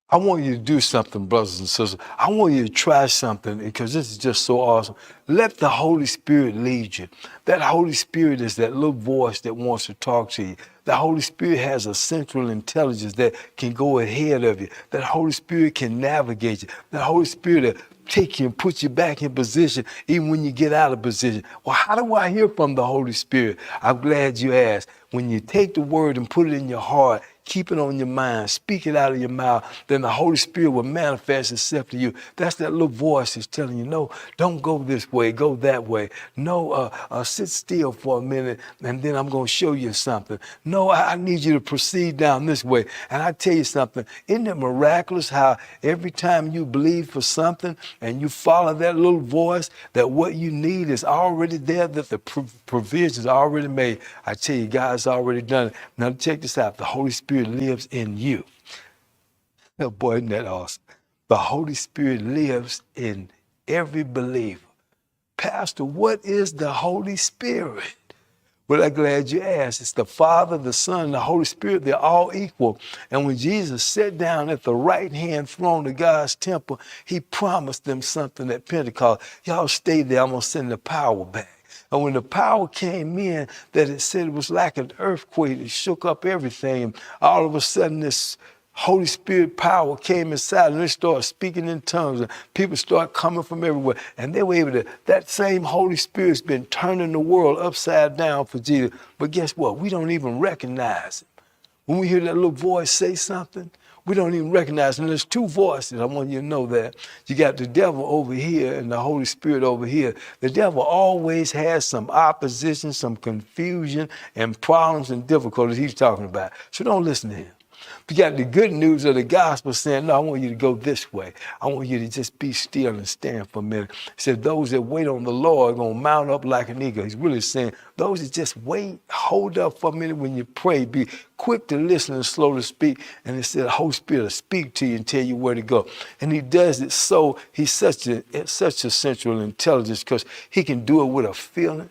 I want you to do something, brothers and sisters. I want you to try something because this is just so awesome. Let the Holy Spirit lead you. That Holy Spirit is that little voice that wants to talk to you. The Holy Spirit has a central intelligence that can go ahead of you. That Holy Spirit can navigate you. That Holy Spirit will take you and put you back in position even when you get out of position. Well, how do I hear from the Holy Spirit? I'm glad you asked. When you take the word and put it in your heart, keep it on your mind, speak it out of your mouth, then the Holy Spirit will manifest itself to you. That's that little voice that's telling you, no, don't go this way, go that way. No, sit still for a minute, and then I'm going to show you something. No, I need you to proceed down this way. And I tell you something, isn't it miraculous how every time you believe for something and you follow that little voice, that what you need is already there, that the provisions are already made. I tell you, God's already done it. Now check this out. The Holy Spirit lives in you. Oh boy, isn't that awesome? The Holy Spirit lives in every believer. Pastor, what is the Holy Spirit? Well, I'm glad you asked. It's the Father, the Son, and the Holy Spirit. They're all equal. And when Jesus sat down at the right-hand throne of God's temple, he promised them something at Pentecost. Y'all stay there. I'm going to send the power back. And when the power came in, that it said it was like an earthquake. It shook up everything. And all of a sudden, this Holy Spirit power came inside and they started speaking in tongues and people started coming from everywhere. And they were able to, that same Holy Spirit's been turning the world upside down for Jesus. But guess what? We don't even recognize it. When we hear that little voice say something, we don't even recognize it. And there's two voices. I want you to know that. You got the devil over here and the Holy Spirit over here. The devil always has some opposition, some confusion, and problems and difficulties he's talking about. So don't listen to him. You got the good news of the gospel saying, no, I want you to go this way. I want you to just be still and stand for a minute. He said, those that wait on the Lord are going to mount up like an eagle. He's really saying, those that just wait, hold up for a minute when you pray, be quick to listen and slow to speak. And it said, the Holy Spirit will speak to you and tell you where to go. And he does it so, he's such a central intelligence because he can do it with a feeling.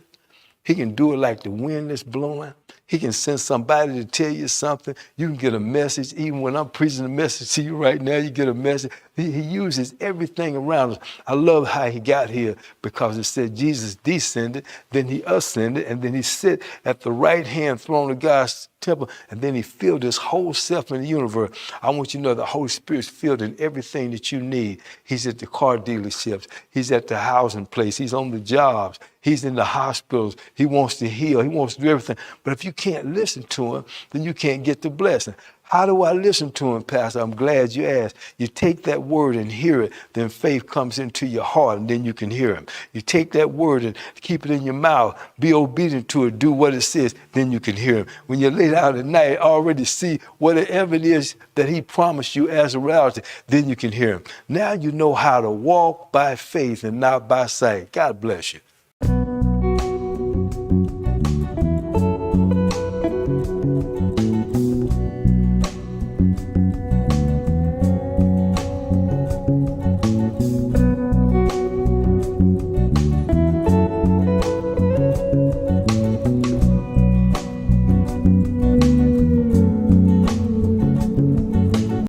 He can do it like the wind that's blowing. He can send somebody to tell you something. You can get a message. Even when I'm preaching a message to you right now, you get a message. He uses everything around us. I love how he got here because it said Jesus descended, then he ascended, and then he sit at the right-hand throne of God's temple, and then he filled his whole self in the universe. I want you to know the Holy Spirit's filled in everything that you need. He's at the car dealerships. He's at the housing place. He's on the jobs. He's in the hospitals. He wants to heal. He wants to do everything. But if you can't listen to him, then you can't get the blessing. How do I listen to him, Pastor? I'm glad you asked. You take that word and hear it, then faith comes into your heart, and then you can hear him. You take that word and keep it in your mouth, be obedient to it, do what it says, then you can hear him. When you lay down at night, already see whatever it is that he promised you as a reality, then you can hear him. Now you know how to walk by faith and not by sight. God bless you.